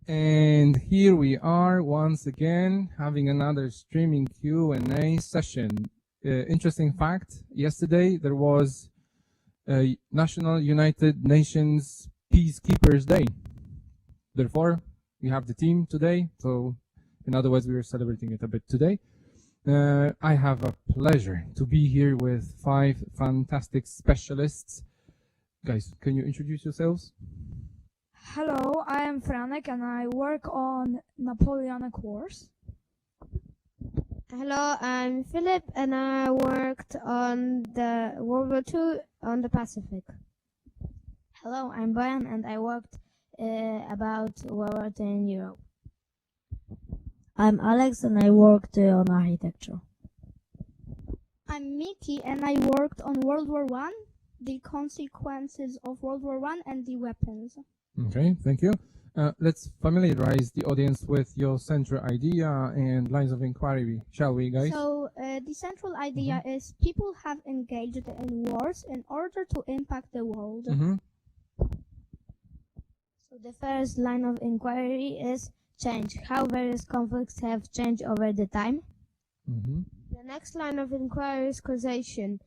And here we are once again having another streaming Q&A session. Interesting fact, yesterday there was a National United Nations Peacekeepers Day. Therefore, we have the team today, so in other words, we are celebrating it a bit today. I have a pleasure to be here with 5 fantastic specialists. Guys, can you introduce yourselves? Hello, I am Franek and I work on Napoleonic Wars. Hello, I'm Philip and I worked on the World War II on the Pacific. Hello, I'm Brian and I worked about World War II in Europe. I'm Alex and I worked on architecture. I'm Miki and I worked on World War I, the consequences of World War I and the weapons. Okay, thank you. Let's familiarize the audience with your central idea and lines of inquiry, shall we, guys? So, the central idea is people have engaged in wars in order to impact the world. So the first line of inquiry is change. How various conflicts have changed over the time. The next line of inquiry is causation.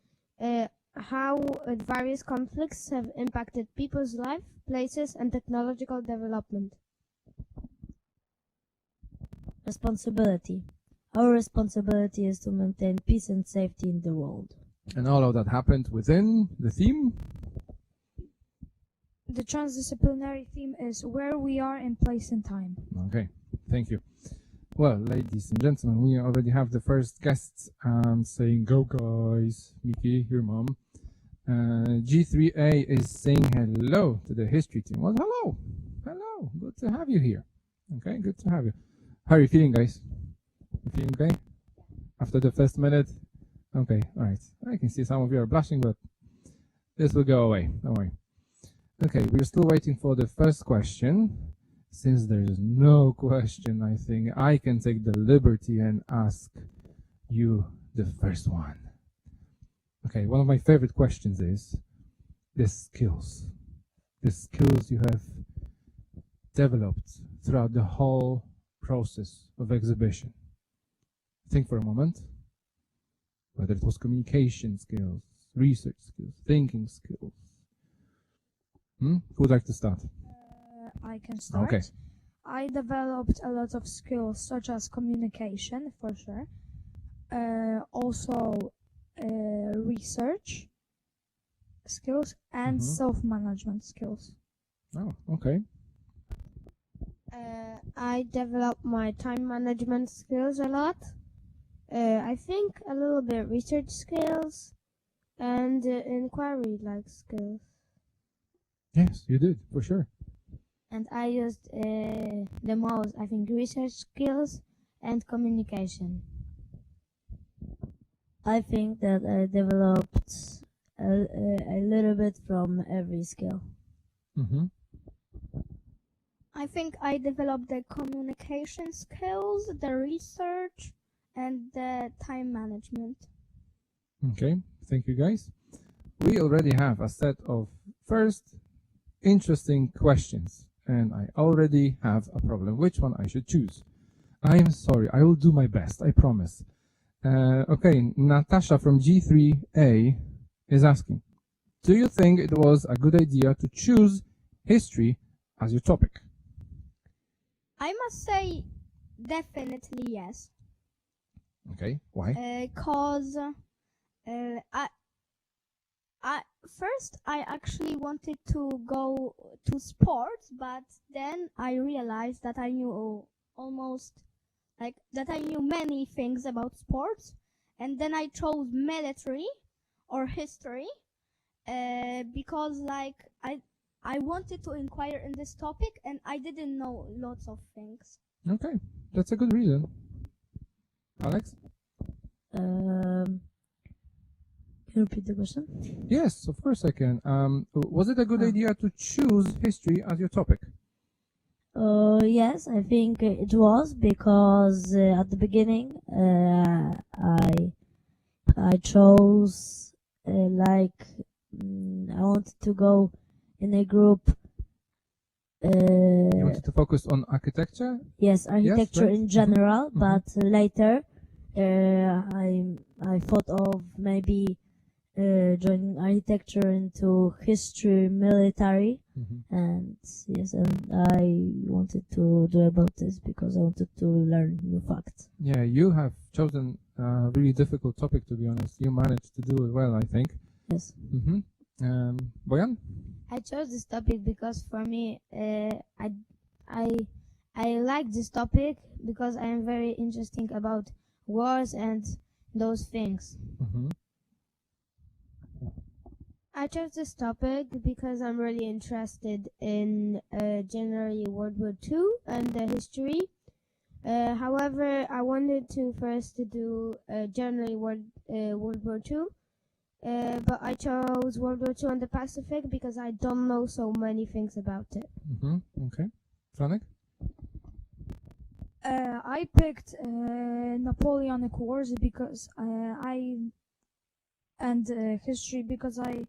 How various conflicts have impacted people's life, places, and technological development. Responsibility. Our responsibility is to maintain peace and safety in the world. And all of that happened within the theme? The transdisciplinary theme is where we are in place and time. Okay, thank you. Well, ladies and gentlemen, we already have the first guests saying, go guys. Miki, your mom. G3A is saying hello to the history team. Well, hello. Hello. Good to have you here. Okay, good to have you. How are you feeling, guys? You feeling okay? After the first minute? Okay, alright. I can see some of you are blushing, but this will go away. Don't worry. Okay, we're still waiting for the first question. Since there's no question, I think I can take the liberty and ask you the first one. Okay, one of my favorite questions is the skills you have developed throughout the whole process of exhibition. Think for a moment, whether it was communication skills, research skills, thinking skills. Who would like to start? I can start. Okay. I developed a lot of skills such as communication, for sure. Also research skills and self-management skills. Oh, okay. I developed my time management skills a lot. I think a little bit research skills and inquiry-like skills. Yes, you did, for sure. And I used the most, I think, research skills and communication. I think that I developed a little bit from every skill. I think I developed the communication skills, the research, and the time management. Okay, thank you guys. We already have a set of first interesting questions, and I already have a problem. Which one I should choose? I am sorry, I will do my best, I promise. Okay, Natasha from G3A is asking, do you think it was a good idea to choose history as your topic? I must say, definitely yes. Okay, why? Cause first I actually wanted to go to sports, but then I realized that I knew I knew many things about sports, and then I chose military or history because I wanted to inquire in this topic and I didn't know lots of things. Okay, that's a good reason. Alex? Can you repeat the question? Yes, of course I can. Was it a good idea to choose history as your topic? Yes, I think it was because at the beginning I chose I wanted to go in a group You wanted wanted to focus on architecture? Yes, architecture right. in general, Mhm. but later I thought of maybe joining architecture into history, military, Mhm. and yes, and I wanted to do about this because I wanted to learn new facts. Yeah, you have chosen a really difficult topic, to be honest. You managed to do it well, I think. Yes. Mm-hmm. Boyan? I chose this topic because for me, I like this topic because I am very interested about wars and those things. Mm-hmm. I chose this topic because I'm really interested in generally World War II and the history. However, I wanted to first to do generally World War II, but I chose World War II and the Pacific because I don't know so many things about it. Mm-hmm. Okay. Franek? I picked Napoleonic Wars because history because I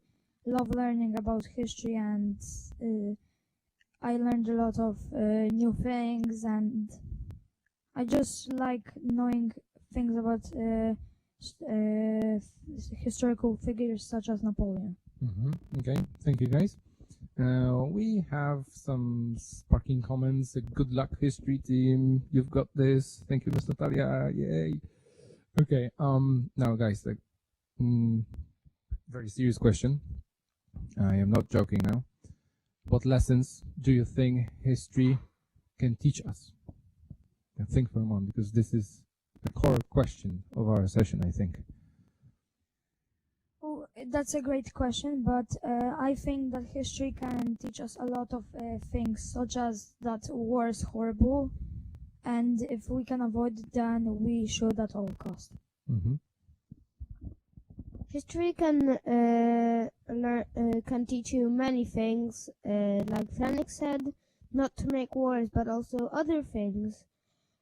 love learning about history, and I learned a lot of new things, and I just like knowing things about historical figures such as Napoleon. Mm-hmm. Okay. Thank you, guys. We have some sparking comments. Good luck, history team. You've got this. Thank you, Miss Natalia. Yay. Okay. Now, guys, very serious question. I am not joking now. What lessons do you think history can teach us? Think for a moment, because this is the core question of our session, I think. Oh, that's a great question, but I think that history can teach us a lot of things, such as that war is horrible, and if we can avoid it, then we should at all cost. Mm-hmm. History can can teach you many things, like Franek said, not to make wars, but also other things.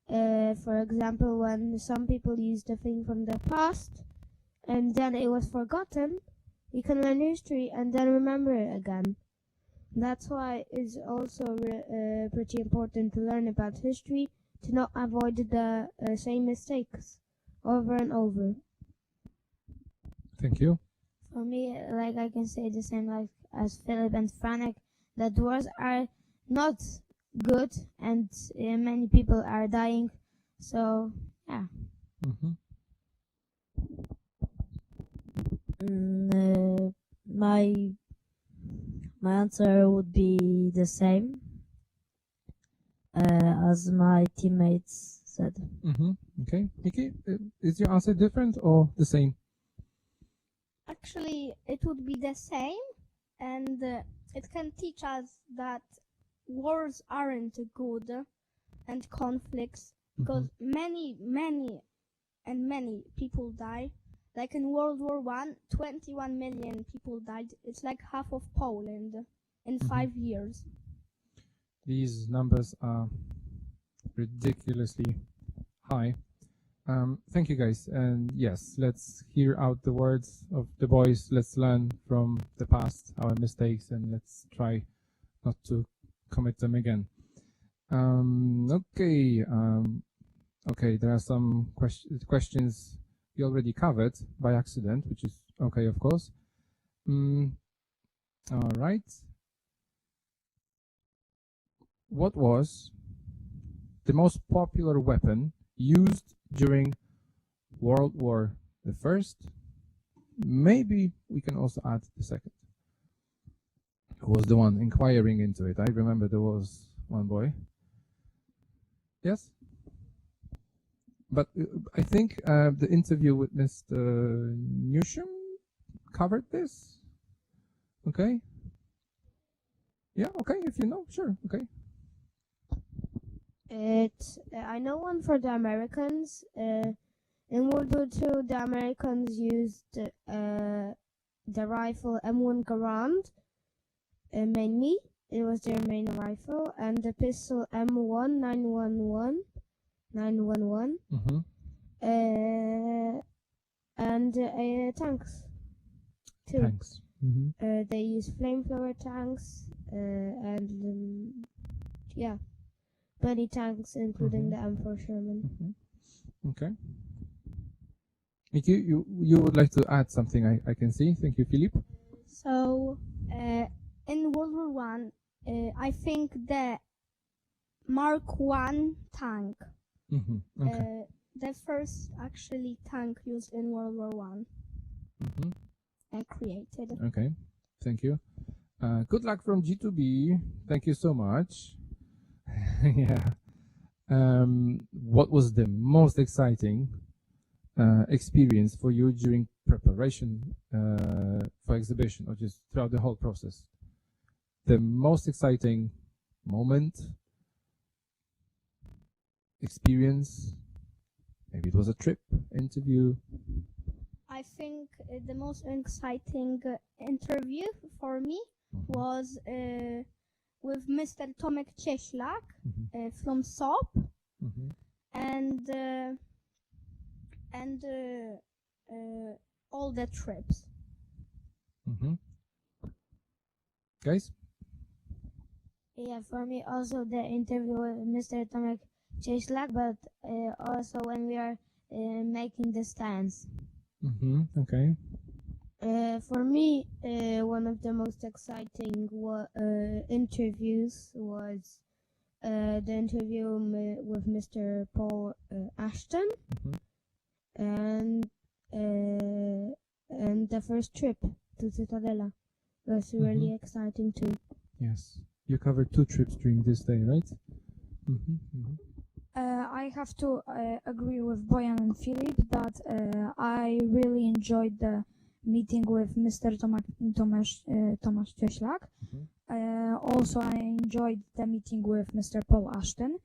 For example, when some people used a thing from the past and then it was forgotten, you can learn history and then remember it again. That's why it's also pretty important to learn about history to not avoid the same mistakes over and over. Thank you. For me, like I can say the same like as Philip and Franek, that wars are not good and many people are dying. So yeah. Mm-hmm. My answer would be the same as my teammates said. Mm-hmm. Okay. Nikki, is your answer different or the same? Actually, it would be the same, and it can teach us that wars aren't good and conflicts, because many people die. Like in World War I, 21 million people died. It's like half of Poland in 5 years. These numbers are ridiculously high. Thank you, guys. And yes, let's hear out the words of the boys. Let's learn from the past, our mistakes, and let's try not to commit them again. Okay, there are some questions we already covered by accident, which is okay, of course. All right. What was the most popular weapon used during World War I? Maybe we can also add the second. Who was the one inquiring into it? I remember there was one boy. Yes? But I think the interview with Mr. Newsham covered this. Okay? Yeah, okay, if you know, sure, okay. I know one for the Americans. In World War II, the Americans used the rifle M1 Garand mainly. It was their main rifle, and the pistol M1 911, and tanks too. Tanks. They use flamethrower tanks, and yeah. 20 tanks, including Mhm. the M4 Sherman. Okay. Miki, you would like to add something, I can see. Thank you, Philippe. So, in World War One, I think the Mark One tank, Okay. the first actually tank used in World War One Mhm. and created. Okay. Thank you. Good luck from G2B. Thank you so much. Yeah. What was the most exciting experience for you during preparation for exhibition, or just throughout the whole process? The most exciting moment, experience, maybe it was a trip, interview. I think the most exciting interview for me was with Mr. Tomek Cieślak from SOP and all the trips. Guys? Yeah, for me also the interview with Mr. Tomek Cieślak, but also when we are making the stands. Okay. For me, one of the most exciting interviews was the interview with Mr. Paul Ashton, and the first trip to Citadela was really exciting too. Yes. You covered 2 trips during this day, right? I have to agree with Bojan and Filip that I really enjoyed the meeting with Mr. Tomasz Cieślak. Also, I enjoyed the meeting with Mr. Paul Ashton.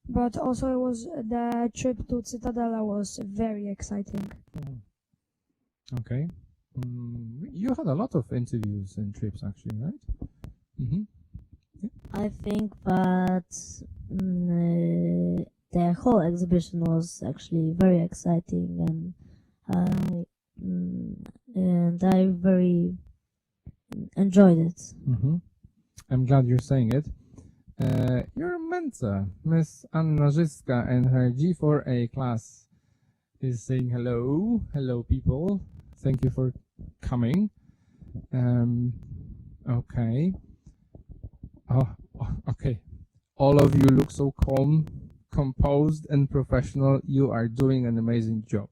But also, it was the trip to Citadela was very exciting. Okay. You had a lot of interviews and trips, actually, right? I think that the whole exhibition was actually very exciting, and I very enjoyed it. I'm glad you're saying it. Your mentor, Miss Anna Żyska, and her G4A class is saying hello. Hello, people. Thank you for coming. Okay. Okay. All of you look so calm, composed, and professional. You are doing an amazing job.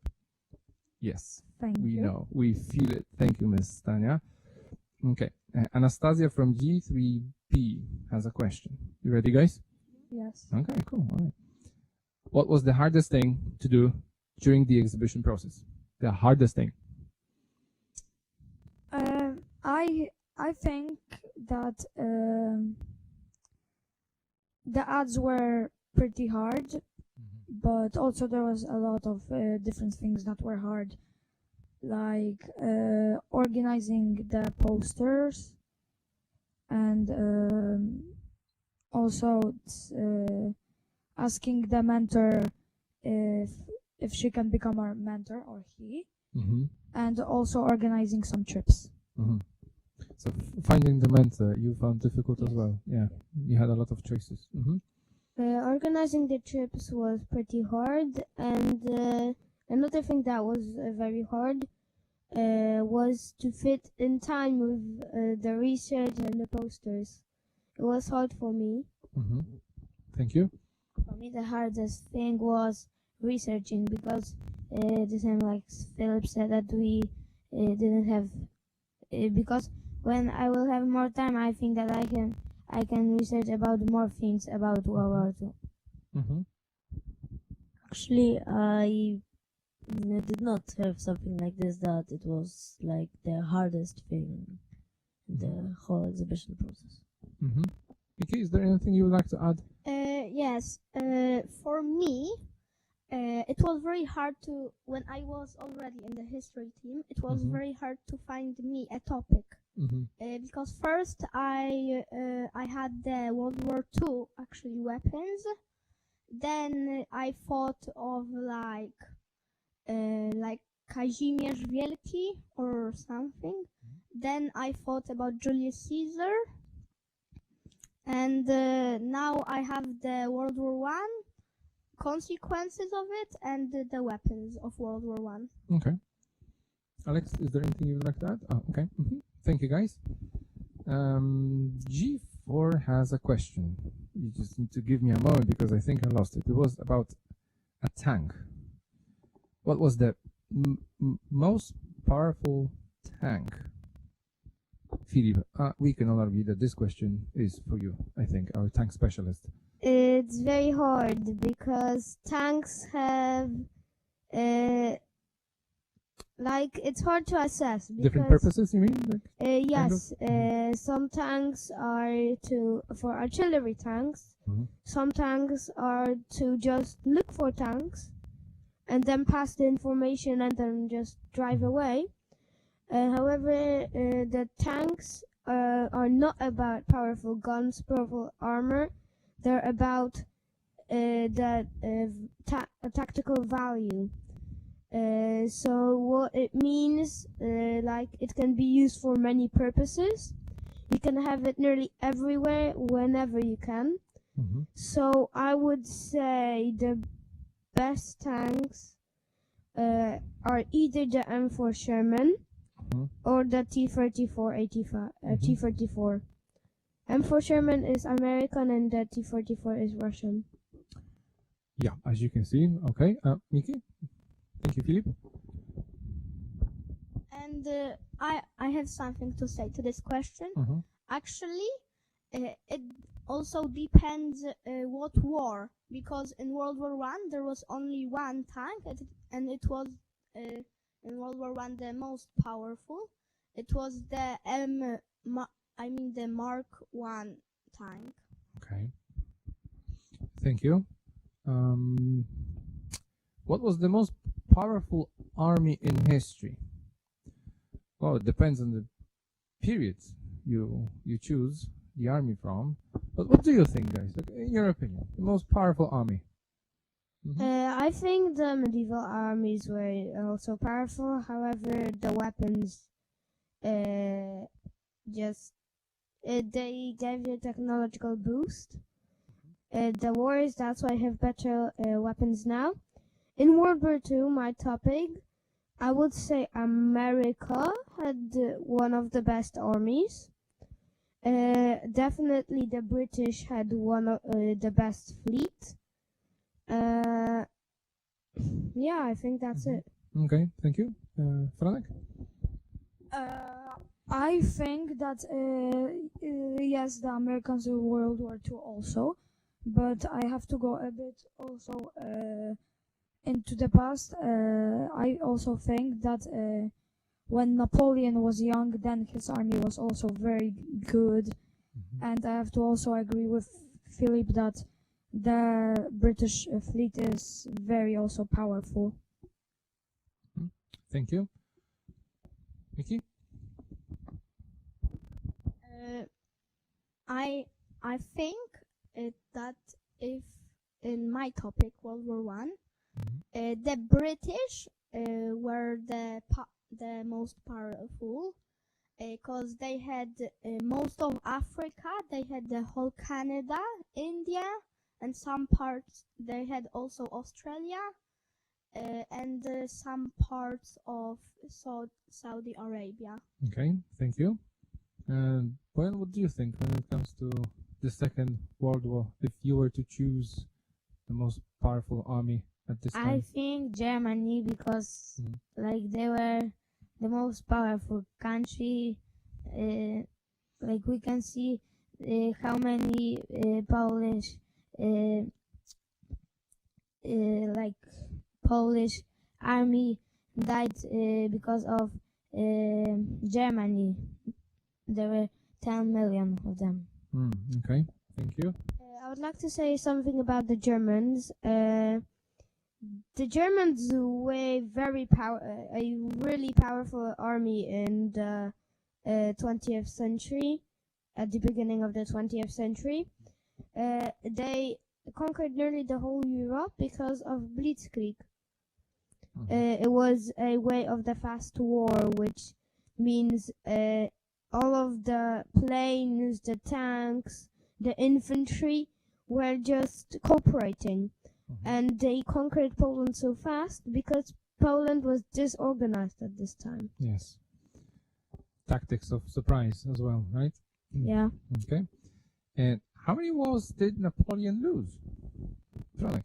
Yes. Thank We you. know. We feel it. Thank you, Miss Tanya. Okay. Anastasia from G3B has a question. You ready, guys? Yes. Okay, cool. All right. What was the hardest thing to do during the exhibition process? The hardest thing. I think that the ads were pretty hard, but also there was a lot of different things that were hard, like organizing the posters, and also asking the mentor if she can become our mentor or he, and also organizing some trips. So finding the mentor you found difficult as well. Yeah, you had a lot of choices. Organizing the trips was pretty hard, and another thing that was very hard was to fit in time with the research and the posters. It was hard for me. Thank you. For me, the hardest thing was researching, because the same like Philip said, that we didn't have because when I will have more time, I think that I can research about more things about World War II. Actually, I did not have something like this, that it was like the hardest thing in the whole exhibition process. Vicky, is there anything you would like to add? Yes. For me, it was very hard to, when I was already in the history team, it was very hard to find me a topic. Because first I had the World War II actually weapons. Then I thought of like Kazimierz Wielki or something. Then I thought about Julius Caesar. And now I have the World War One consequences of it and the weapons of World War One. Okay. Alex, is there anything you would like to add? Oh, okay. Thank you, guys. G4 has a question. You just need to give me a moment because I think I lost it. It was about a tank. What was the most powerful tank? Philip, we can all agree that this question is for you, I think, our tank specialist. It's very hard because tanks have like it's hard to assess. Different purposes, you mean? Like, yes, some tanks are for artillery tanks. Some tanks are to just look for tanks and then pass the information and then just drive away. However, the tanks are not about powerful guns, powerful armor. They're about the tactical value. So what it means, like it can be used for many purposes. You can have it nearly everywhere, whenever you can. So I would say the best tanks are either the M4 Sherman or the T-34 T-34. M4 Sherman is American and the T-34 is Russian. Yeah, as you can see. Okay, Miki? Thank you, Philip. And I have something to say to this question. Actually, it also depends what war, because in World War One there was only one tank, and it was in World War One the most powerful. It was the the Mark I tank. Okay. Thank you. What was the most powerful army in history? Well, it depends on the period you choose the army from. But what do you think, guys? Like, in your opinion, the most powerful army? I think the medieval armies were also powerful. However, the weapons they gave you a technological boost. The wars, that's why I have better weapons now. In World War II, my topic, I would say America had one of the best armies. Definitely the British had one of the best fleet. Yeah, I think that's it. Okay, thank you. Franek? I think that yes, the Americans in World War II also, but I have to go a bit also into the past. I also think that when Napoleon was young, then his army was also very good, and I have to also agree with Philip that the British fleet is very also powerful. Thank you. Miki? I think that if in my topic World War One, the British were the most powerful, because they had most of Africa, they had the whole Canada, India, and some parts. They had also Australia, and some parts of Saudi Arabia. Okay, thank you. Well, what do you think when it comes to the Second World War? If you were to choose the most powerful army at this time? I think Germany, because like they were the most powerful country. Like we can see how many Polish Polish army died because of Germany. There were 10 million of them. Okay, thank you. I would like to say something about the Germans. The Germans were a really powerful army in the 20th century, at the beginning of the 20th century. They conquered nearly the whole Europe because of Blitzkrieg. It was a way of the fast war, which means all of the planes, the tanks, the infantry were just cooperating, and they conquered Poland so fast because Poland was disorganized at this time. Yes. Tactics of surprise as well, right? Yeah. Okay. And how many wars did Napoleon lose? Franek?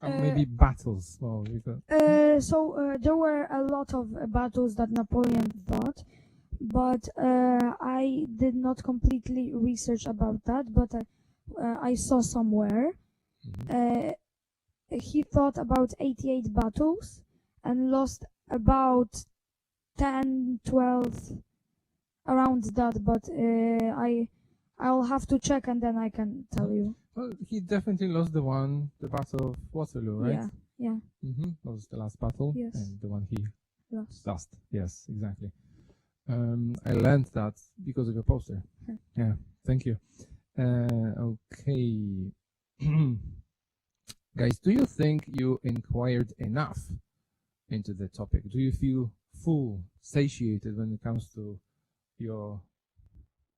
Maybe battles. Well, There were a lot of battles that Napoleon fought, but I did not completely research about that, but I saw somewhere. He fought about 88 battles and lost about 10, 12, around that, but I'll have to check and then I can tell you. Well, he definitely lost the Battle of Waterloo, right? Yeah. That was the last battle, Yes. and the one he Lost. lost. Yes, exactly. I learned that because of your poster. Yeah, thank you. Okay. Guys, do you think you inquired enough into the topic? Do you feel full, satiated when it comes to your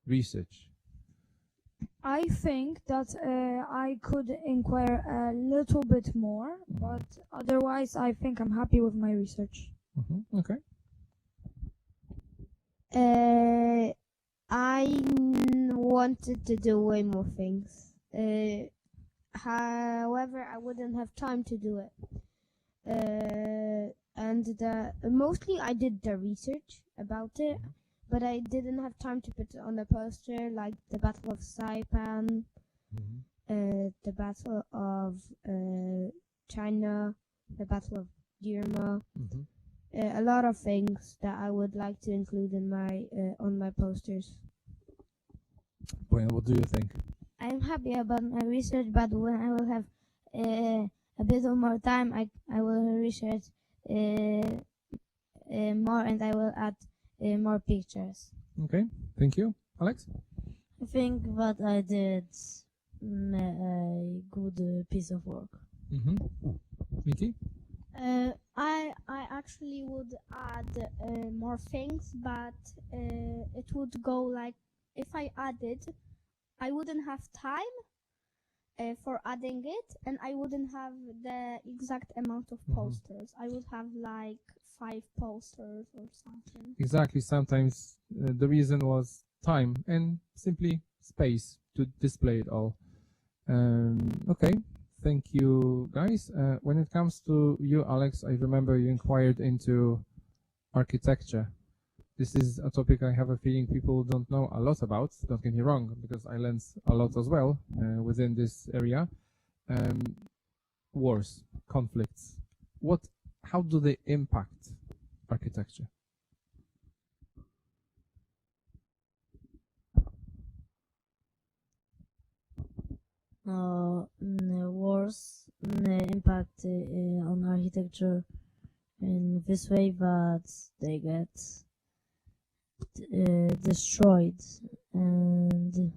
research? I think that I could inquire a little bit more, but otherwise I think I'm happy with my research. Okay. I wanted to do way more things. However, I wouldn't have time to do it. And mostly I did the research about it, but I didn't have time to put it on a poster, like the Battle of Saipan, the Battle of China, the Battle of Dirma. A lot of things that I would like to include in my on my posters. Boyan, what do you think? I'm happy about my research, but when I will have a bit of more time, I will research more and I will add more pictures. Okay, thank you. Alex? I think that I did a good piece of work. Mickey? I actually would add more things, but it would go like, if I added, I wouldn't have time for adding it, and I wouldn't have the exact amount of posters. I would have like 5 posters or something. Exactly. Sometimes the reason was time and simply space to display it all. Okay. Thank you, guys. When it comes to you, Alex, I remember you inquired into architecture. This is a topic I have a feeling people don't know a lot about. Don't get me wrong, because I learned a lot as well within this area. Wars, conflicts. How do they impact architecture? Wars impact on architecture in this way that they get destroyed and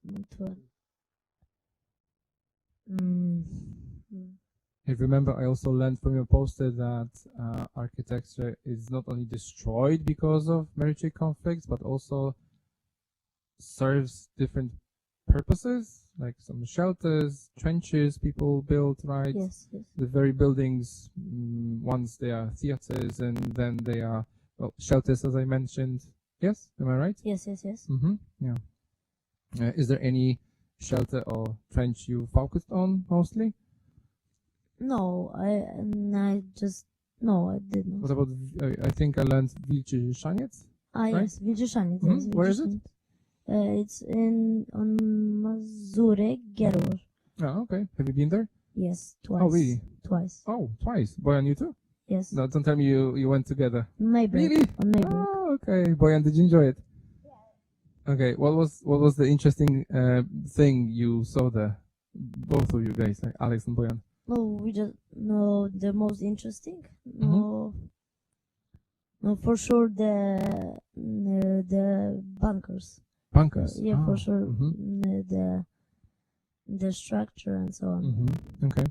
what I remember I also learned from your poster that architecture is not only destroyed because of military conflicts, but also serves different purposes, like some shelters, trenches people build, right? yes. The very buildings, once they are theaters and then they are, well, shelters, as I mentioned. Yes, am I right? Yes. Yeah. Is there any shelter or trench you focused on mostly? No, I didn't. What about, I think I learned Wilczy Szaniec? Right? Yes, Wilczeszaniec. Yes, Where is it? It's on Mazurek, Geror. Oh, okay. Have you been there? Yes, twice. Oh, really? Twice. Oh, twice. Boyan, you too? Yes. No, don't tell me you went together. Maybe. Really? On Maybe. Oh, okay. Boyan, did you enjoy it? Yeah. Okay. What was the interesting thing you saw there? Both of you guys, like Alex and Boyan. No, we just know the most interesting. No, for sure the bunkers. Bunkers. Yeah, for sure. The structure and so on. Okay.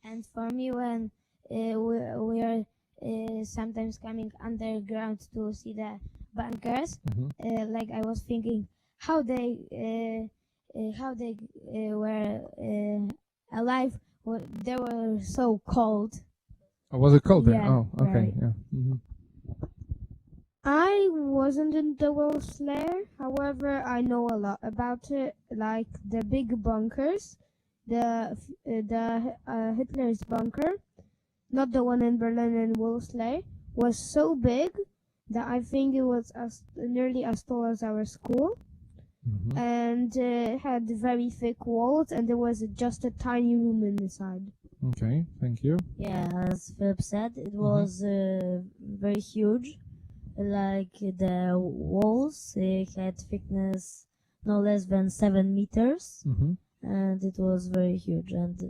And for me, when we are sometimes coming underground to see the bunkers. Mm-hmm. Like I was thinking how they were alive. They were so cold. Oh, was it cold there? Yeah, Oh, okay. right. Yeah. Mm-hmm. I wasn't in the Wolf Slayer, however, I know a lot about it, like the big bunkers, Hitler's bunker, not the one in Berlin in Wolf Slayer, was so big that I think it was nearly as tall as our school, Mm-hmm. and had very thick walls, and there was just a tiny room inside. Okay, thank you. Yeah, as Philip said, it was very huge. Like the walls had thickness no less than 7 meters, Mm-hmm. and it was very huge. And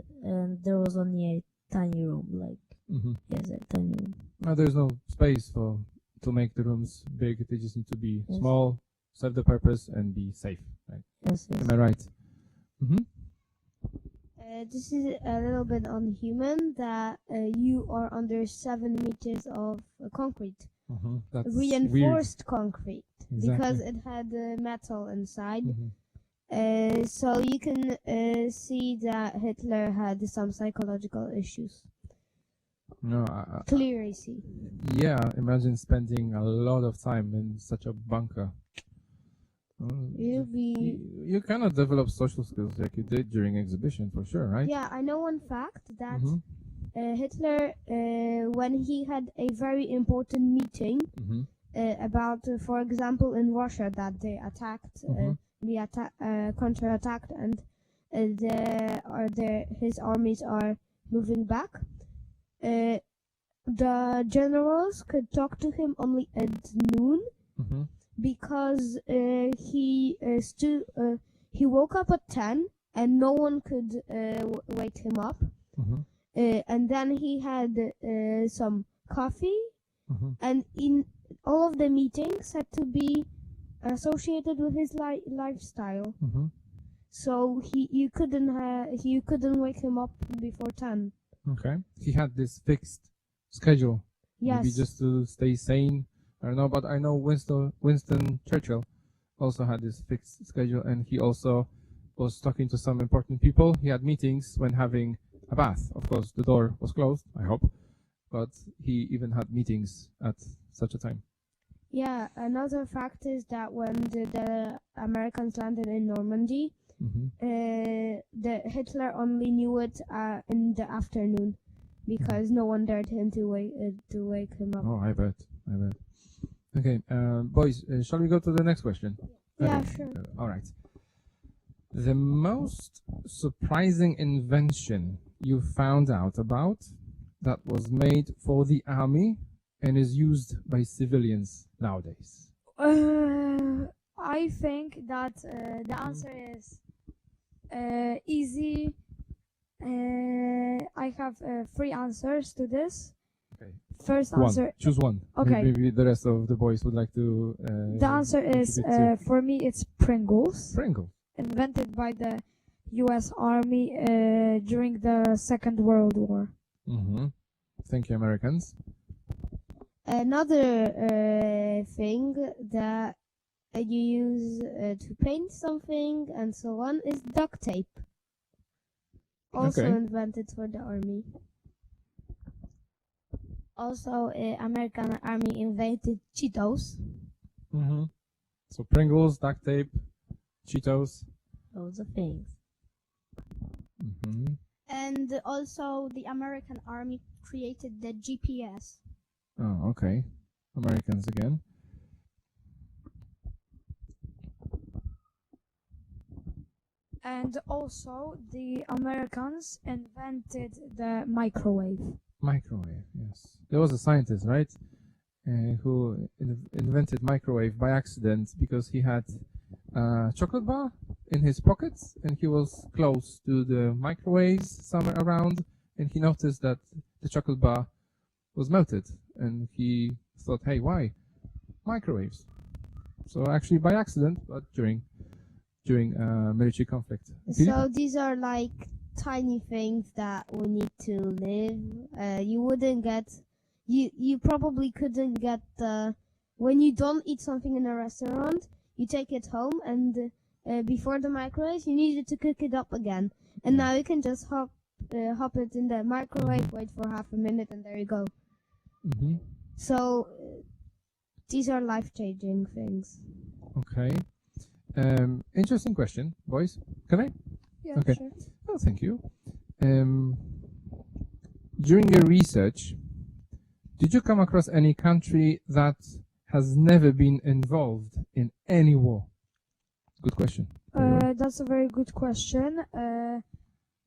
there was only a tiny room, like Mm-hmm. yes, a tiny room. There's no space to make the rooms big. They just need to be Yes. small, serve the purpose, and be safe. Right? Yes, yes. Am I right? Mm-hmm. This is a little bit unhuman that you are under 7 meters of concrete. Mm-hmm. That's Reinforced concrete weird. because Exactly. it had metal inside. Mm-hmm. So you can see that Hitler had some psychological issues. No, Clearly see. yeah. Imagine spending a lot of time in such a bunker. You'll be... You cannot develop social skills like you did during exhibition, for sure, right? Yeah, I know one fact that Mm-hmm. Hitler, when he had a very important meeting Mm-hmm. about, for example, in Russia that they attacked, counterattacked, and his armies are moving back. The generals could talk to him only at noon Mm-hmm. because he woke up at 10 and no one could wake him up. Mm-hmm. And then he had some coffee, Mm-hmm. and in all of the meetings had to be associated with his lifestyle. Mm-hmm. So you couldn't wake him up before 10. Okay. He had this fixed schedule. Yes. Maybe just to stay sane. I don't know, but I know Winston Churchill also had this fixed schedule, and he also was talking to some important people. He had meetings when having a bath. Of course, the door was closed, I hope, but he even had meetings at such a time. Yeah, another fact is that when the Americans landed in Normandy, Mm-hmm. the Hitler only knew it in the afternoon because no one dared him to wake him up. Oh, I bet. Okay, boys, shall we go to the next question? Yeah, Okay, sure. all right. The most surprising invention you found out about that was made for the army and is used by civilians nowadays? I think that the answer is easy. I have 3 answers to this. Okay. First One. answer, Choose one. Okay. Maybe the rest of the boys would like to. the answer is contribute to. for me it's Pringles, Pringle. invented by the U.S. Army during the Second World War. Mm-hmm. Thank you, Americans. Another thing that you use to paint something and so on is duct tape. Also Okay. invented for the army. Also, American army invented Cheetos. Mm-hmm. So Pringles, duct tape, Cheetos. Those are things. Mm-hmm. And also the American army created the GPS. Oh, okay. Americans again. And also the Americans invented the microwave. Microwave, yes. There was a scientist, right, who invented microwave by accident because he had a chocolate bar in his pockets and he was close to the microwaves somewhere around, and he noticed that the chocolate bar was melted, and he thought, hey, why? Microwaves. So actually by accident, but during military conflict. So these are like tiny things that we need to live. You wouldn't get you probably couldn't get when you don't eat something in a restaurant, you take it home, and before the microwave, you needed to cook it up again. And now you can just hop it in the microwave, wait for half a minute, and there you go. So these are life-changing things. Okay. Interesting question, boys. Can I? Yeah, Okay. sure. Oh, thank you. During your research, did you come across any country that has never been involved in any war? Good question. That's a very good question.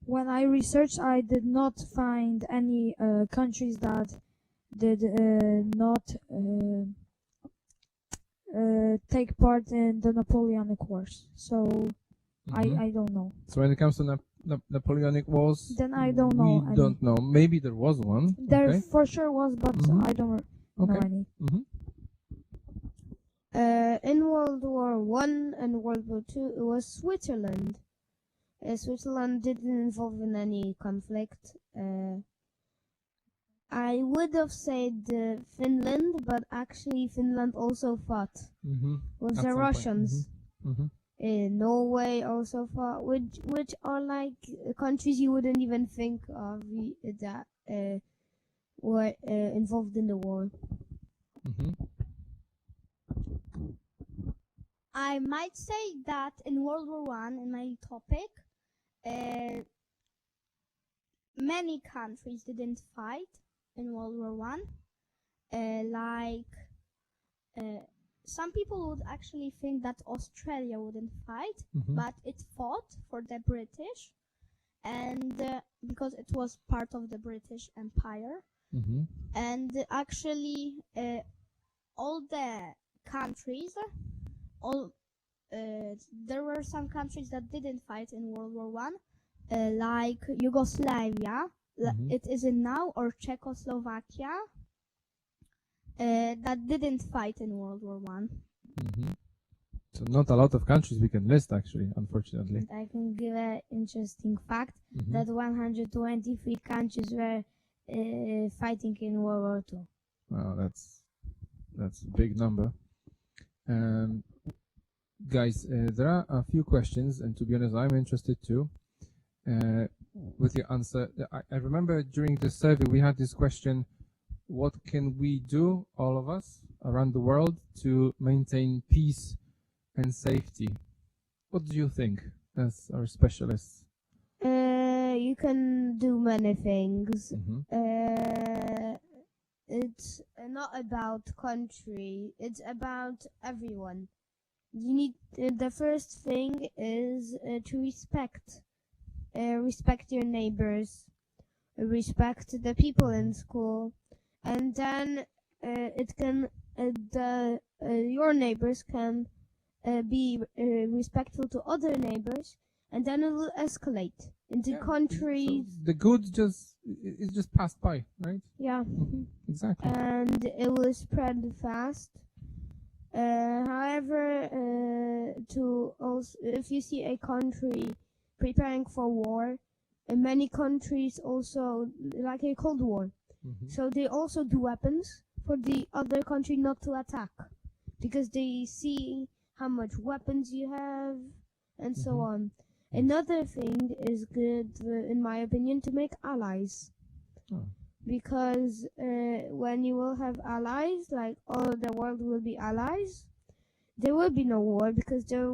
When I researched, I did not find any countries that did not take part in the Napoleonic Wars. So I don't know. So when it comes to Napoleonic Wars, Then I don't know we any. don't know. Maybe there was one. There Okay. for sure was, but I don't know Okay. any. In World War I and World War II, it was Switzerland. Switzerland didn't involve in any conflict. I would have said Finland, but actually Finland also fought with At the some Russians. point. Norway also fought, which are like countries you wouldn't even think of that were involved in the war. I might say that in World War I, in my topic, many countries didn't fight in World War I. Some people would actually think that Australia wouldn't fight, but it fought for the British, and because it was part of the British Empire, and actually all the countries, there were some countries that didn't fight in World War I, like Yugoslavia, it isn't now, or Czechoslovakia, that didn't fight in World War I. So not a lot of countries we can list, actually, unfortunately. I can give an interesting fact that 123 countries were fighting in World War II. Wow, that's a big number. Guys, there are a few questions, and to be honest, I'm interested too with your answer. I remember during the survey we had this question: what can we do, all of us around the world, to maintain peace and safety? What do you think, as our specialists? You can do many things. It's not about country, it's about everyone. You need the first thing is to respect your neighbors, respect the people in school, and then it can your neighbors can be respectful to other neighbors, and then it will escalate into countries. So the good it just passed by, right? Yeah. Exactly. And it will spread fast. However, if you see a country preparing for war, many countries also like a Cold War, so they also do weapons for the other country not to attack, because they see how much weapons you have and so on. Another thing is good, in my opinion, to make allies. Because when you will have allies, like all the world will be allies, there will be no war, because there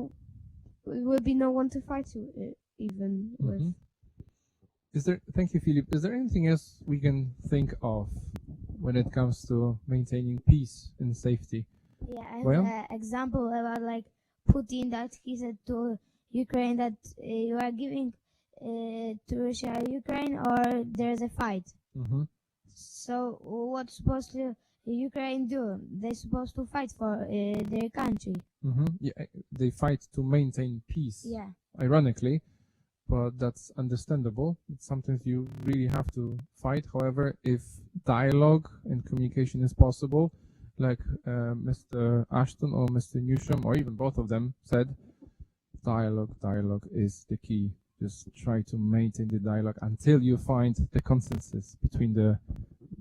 will be no one to fight even with. Thank you, Philip. Is there anything else we can think of when it comes to maintaining peace and safety? Yeah, I have an example about like Putin, that he said to Ukraine that you are giving to Russia Ukraine, or there's a fight. So what's supposed to Ukraine do? They're supposed to fight for their country. Yeah, they fight to maintain peace. Yeah. Ironically, but that's understandable. Sometimes you really have to fight. However, if dialogue and communication is possible, like Mr. Ashton or Mr. Newsham, or even both of them said, dialogue is the key. Just try to maintain the dialogue until you find the consensus between the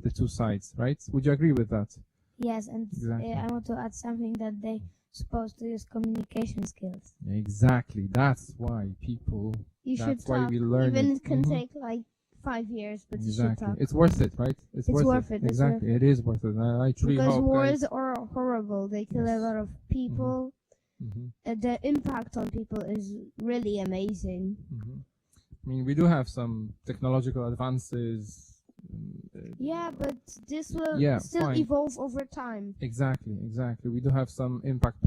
the two sides, right? Would you agree with that? Yes, and Exactly. I want to add something that they supposed to use communication skills. Exactly. That's why people. You should That's why talk. we learn Even it. it can Mhm. take like 5 years, but you should Exactly. talk. It's worth it, right? It's worth it, it's Exactly. worth It is worth it. I truly Because hope, wars guys. are horrible. They kill a Yes. lot of people. Mhm. The impact on people is really amazing. Mhm. I mean, we do have some technological advances. Yeah, but this will Yeah, still fine. evolve over time. Exactly. We do have some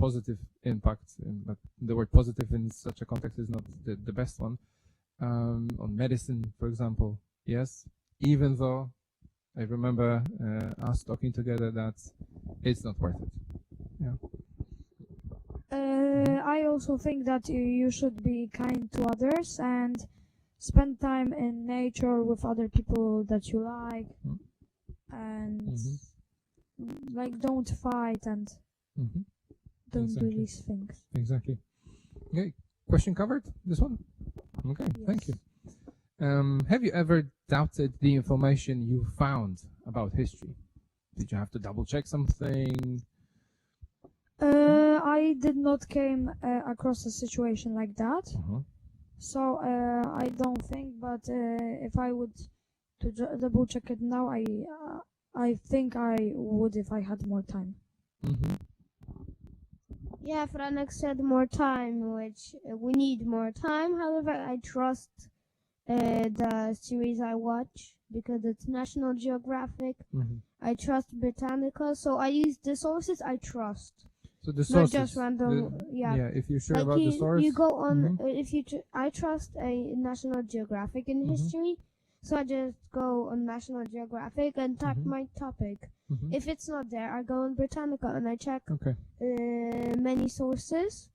positive impact, but the word positive in such a context is not the best one. On medicine, for example, yes, even though I remember us talking together that it's not worth it. Yeah. I also think that you should be kind to others and spend time in nature with other people that you like, Mm. and like don't fight and Mm-hmm. don't Exactly. do these things. Exactly. Okay. Question covered? This one? Okay. Thank you. Have you ever doubted the information you found about history? Did you have to double check something? I did not came across a situation like that, Uh-huh. so I don't think. But if I would to double check it now, I think I would if I had more time. Mm-hmm. Yeah, Franek said more time, which we need more time. However, I trust the series I watch because it's National Geographic. Mm-hmm. I trust Britannica, so I use the sources I trust. So the Not sources. just random, yeah. If you're sure Like about the source. you go on, Mhm. if you, I trust a National Geographic in Mhm. history, so I just go on National Geographic and type Mhm. my topic. Mhm. If it's not there, I go on Britannica and I check Okay. many sources,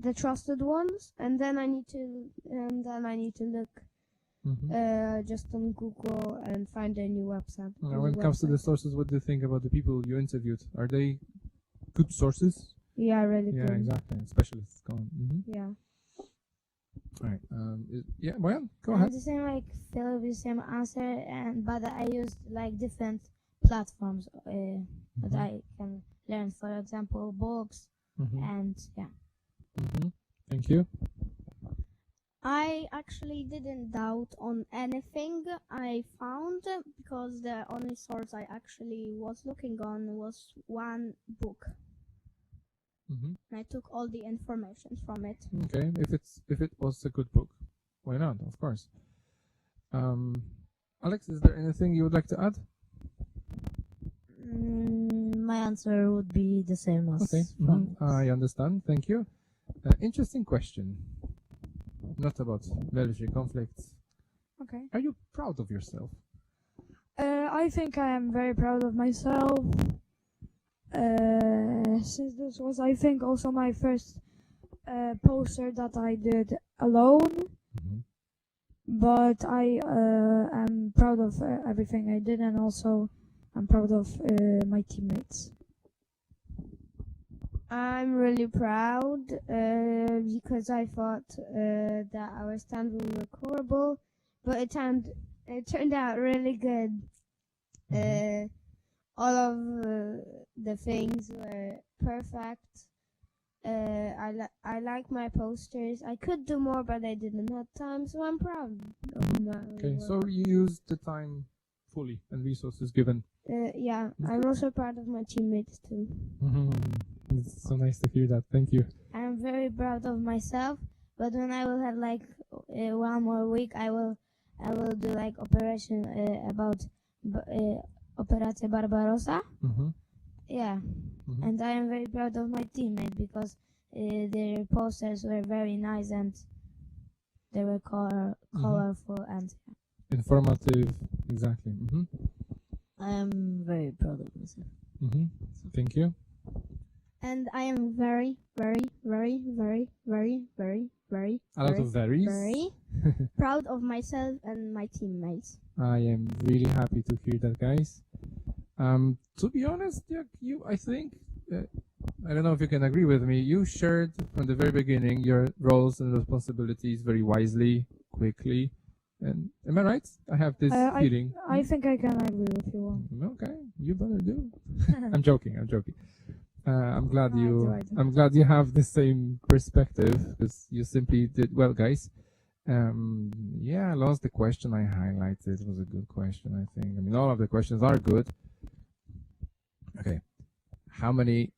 the trusted ones, and then I need to look Mm-hmm. just on Google and find a new website. Now, when it comes to the sources, what do you think about the people you interviewed? Are they good sources? Yeah, really Yeah, good. exactly. Specialists. Go on. Mm-hmm. Yeah. All right. Yeah, Boyan, go I ahead. had the same like Philip, the same answer, but I used like different platforms that I can learn. For example, books Mm-hmm. and yeah. Mm-hmm. Thank you. I actually didn't doubt on anything I found because the only source I actually was looking on was one book. Mm-hmm. And I took all the information from it. Okay. If it was a good book, why not? Of course. Alex, is there anything you would like to add? My answer would be the same as Okay. Frank's. I understand. Thank you. Interesting question. Not about military conflicts. Okay. Are you proud of yourself? I think I am very proud of myself. Since this was, I think, also my first poster that I did alone. Mm-hmm. But I am proud of everything I did, and also I'm proud of my teammates. I'm really proud because I thought that our stand would look horrible, but it turned out really good. All of the things were perfect. I like my posters. I could do more, but I didn't have time, so I'm proud of my Okay, work. so you used the time fully and resources given. Yeah, I'm also proud of my teammates too. It's so nice to hear that. Thank you. I'm very proud of myself, but when I will have like 1 more week, I will do like operation about Operacja Barbarossa. Mm-hmm. Yeah, Mm-hmm. and I am very proud of my teammate because their posters were very nice and they were colorful and Informative. Exactly. Mm-hmm. I am very proud of myself. Mm-hmm. Thank you. And I am very, very, very, very, very, very, very, A lot of varies. very proud of myself and my teammates. I am really happy to hear that, guys. To be honest, Jack, I think, I don't know if you can agree with me, you shared from the very beginning your roles and responsibilities very wisely, quickly, And am I right? I have this feeling. I think I can agree with you. Okay, you better do. I'm joking. I'm joking. I'm glad No, I you. do. I'm glad you have the same perspective because you simply did well, guys. Yeah, I lost the question I highlighted. It was a good question, I think. I mean, all of the questions are good. Okay, how many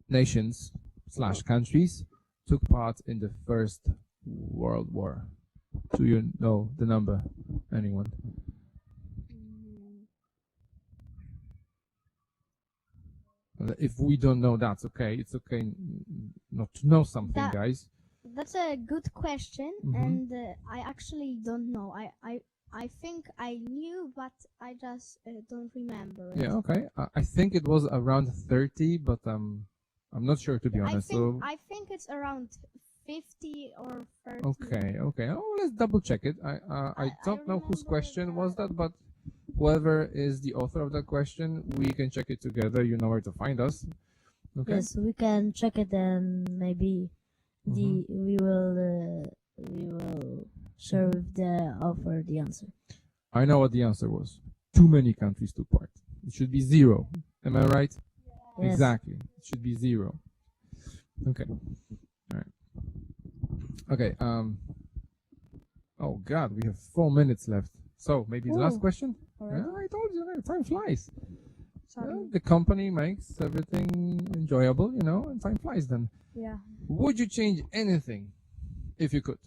nations / countries took part in the First World War? Do you know the number? Anyone? If we don't know, that's okay. It's okay not to know something, guys. That's a good question, and I actually don't know. I think I knew, but I just don't remember it. Yeah, okay. I think it was around 30, but I'm not sure, to be honest. I think it's around 50 or 30. Okay. Oh, let's double check it. I don't know whose question was that, but whoever is the author of that question, we can check it together. You know where to find us. Okay. Yes, we can check it and maybe we will share with the author the answer. I know what the answer was. Too many countries took part. It should be 0. Am I right? Yes. Exactly. It should be 0. Okay. All right. Okay. Oh God, we have 4 minutes left. So maybe the last question. Alright. Yeah, I told you, time flies. Sorry. The company makes everything enjoyable, and time flies then. Yeah. Would you change anything if you could?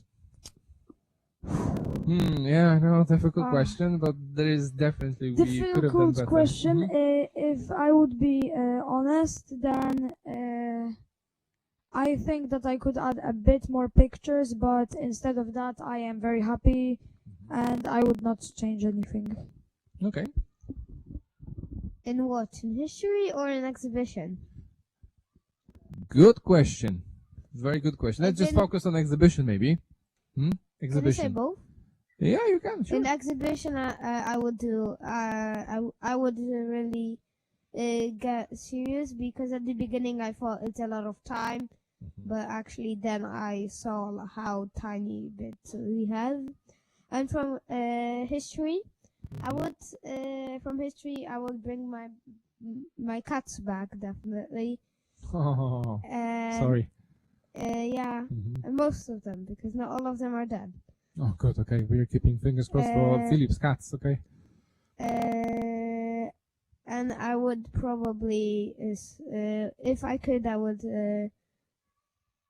Yeah, I know, difficult question, but there is definitely we could have done better. Difficult question. If I would be honest, then I think that I could add a bit more pictures, but instead of that, I am very happy, and I would not change anything. Okay. In what? In history or in exhibition? Good question. Very good question. Let's just focus on exhibition, maybe. Exhibition. Can I say both? Yeah, you can. Sure. In exhibition, I would do. I would really get serious, because at the beginning I thought it's a lot of time, but actually then I saw how tiny bits we have. And from history, I would bring my cats back, definitely. Oh, sorry. Yeah, and most of them, because not all of them are dead. Oh, good. Okay, we're keeping fingers crossed for Philip's cats. Okay. And I would probably, if I could, I would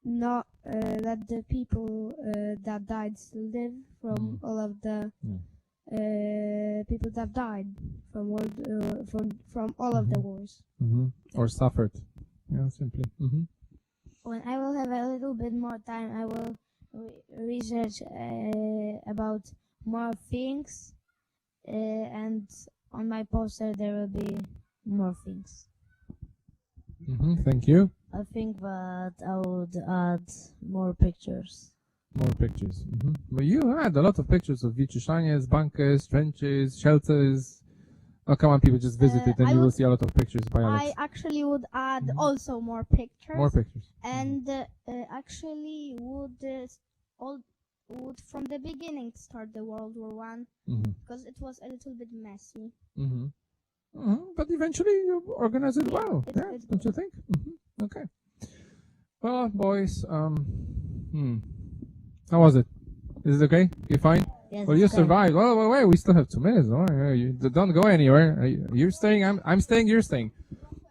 not let the people that died still live, from all of the people that died from all of the wars. Or suffered. Yeah, simply. When I will have a little bit more time, I will research about more things, and on my poster there will be more things. Thank you. I think that I would add more pictures. More pictures. Well, you had a lot of pictures of wyciszaniec, bunkers, trenches, shelters. Oh, come on, people, just visit it and you will see a lot of pictures by Alex. I actually would add also more pictures. More pictures. And actually would from the beginning start the World War One, because it was a little bit messy. But eventually you organize it well. Yeah, don't you think? Okay. Well, boys, how was it? Is it okay? You fine? Yes, Well, you okay. survived. Well, wait, we still have 2 minutes. You don't go anywhere. You're staying. I'm staying. You're staying.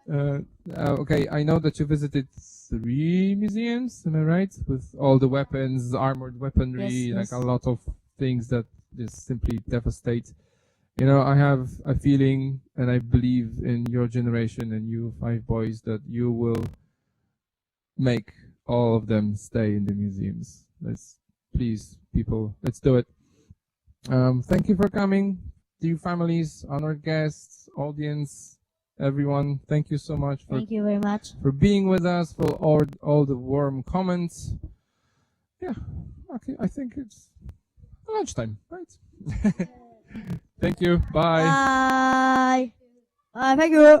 Okay, I know that you visited 3 museums. Am I right? With all the weapons, armored weaponry, Yes. like a lot of things that just simply devastate. I have a feeling, and I believe in your generation and you 5 boys, that you will make all of them stay in the museums. Please, people, let's do it. Thank you for coming, dear families, honored guests, audience, everyone. Thank you so much Thank you very much. for being with us, for all the warm comments. Yeah, okay, I think it's lunchtime, right? Thank you. Bye. Bye. Bye. Thank you.